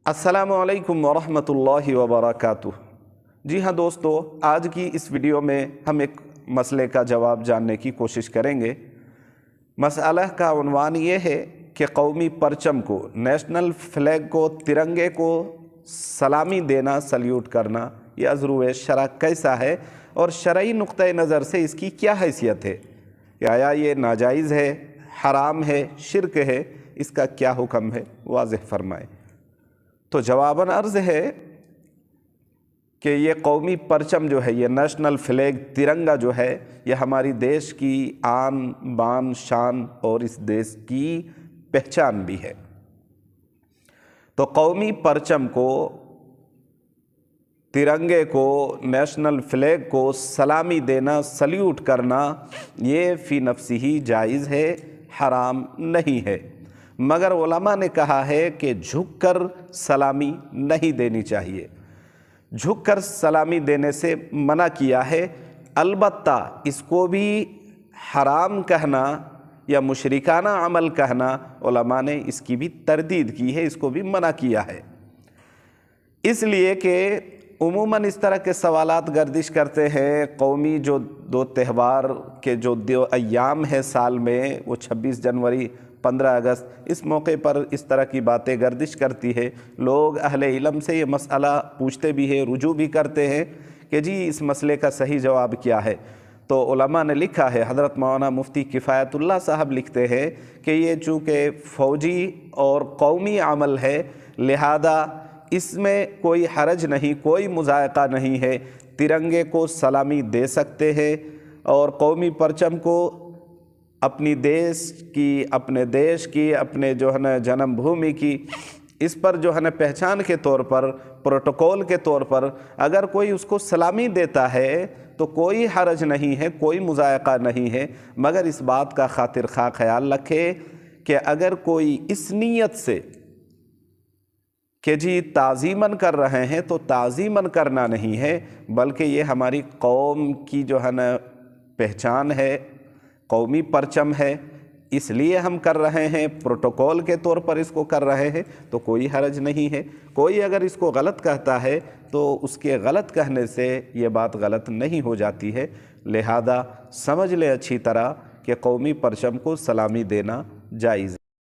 अस्सलामुअलैकुम वरहमतुल्लाहि वबरकातुह। जी हाँ दोस्तों, आज की इस वीडियो में हम एक मसले का जवाब जानने की कोशिश करेंगे। मसला का उन्वान ये है कि कौमी परचम को, नेशनल फ्लैग को, तिरंगे को सलामी देना, सल्यूट करना, यह अज़्रुए शरअ कैसा है और शरई नुक्ते नज़र से इसकी क्या हैसियत है? क्या ये नाजायज़ है, हराम है, शिरक है? इसका क्या हुक्म है, वाज़ेह फरमाएँ। तो जवाबन अर्ज़ है कि ये कौमी परचम जो है, ये नेशनल फ्लैग, तिरंगा जो है, ये हमारी देश की आन बान शान और इस देश की पहचान भी है। तो कौमी परचम को, तिरंगे को, नेशनल फ्लैग को सलामी देना, सल्यूट करना, ये फ़ी नफ्सिही जायज़ है, हराम नहीं है। मगर उलमा ने कहा है कि झुककर सलामी नहीं देनी चाहिए। झुककर सलामी देने से मना किया है। अलबत्ता इसको भी हराम कहना या मुशरिकाना अमल कहना, उलमा ने इसकी भी तरदीद की है, इसको भी मना किया है। इसलिए कि उमूमन इस तरह के सवालात गर्दिश करते हैं। कौमी जो दो त्यौहार के जो दो अय्याम है साल में, वो 26 जनवरी, 15 अगस्त, इस मौके पर इस तरह की बातें गर्दिश करती है। लोग अहले इल्म से ये मसला पूछते भी हैं, रुजू भी करते हैं कि जी इस मसले का सही जवाब क्या है। तो उलमा ने लिखा है, हज़रत मौलाना मुफ्ती किफ़ायतुल्लाह साहब लिखते हैं कि ये चूँकि फ़ौजी और कौमी अमल है, लिहाजा इसमें कोई हरज नहीं, कोई मुज़ायक़ा नहीं है। तिरंगे को सलामी दे सकते हैं और कौमी परचम को अपनी देश की, अपने देश की, अपने जो है ना जन्मभूमि की, इस पर जो है ना पहचान के तौर पर, प्रोटोकॉल के तौर पर अगर कोई उसको सलामी देता है तो कोई हरज नहीं है, कोई मुज़ायक़ा नहीं है। मगर इस बात का खातिर खा ख्याल रखे कि अगर कोई इस नीयत से कि जी ताज़ीमन कर रहे हैं, तो ताज़ीमन करना नहीं है, बल्कि ये हमारी कौम की जो है ना पहचान है, कौमी परचम है, इसलिए हम कर रहे हैं, प्रोटोकॉल के तौर पर इसको कर रहे हैं, तो कोई हरज नहीं है। कोई अगर इसको गलत कहता है तो उसके गलत कहने से ये बात गलत नहीं हो जाती है। लिहाजा समझ ले अच्छी तरह कि कौमी परचम को सलामी देना जायज़।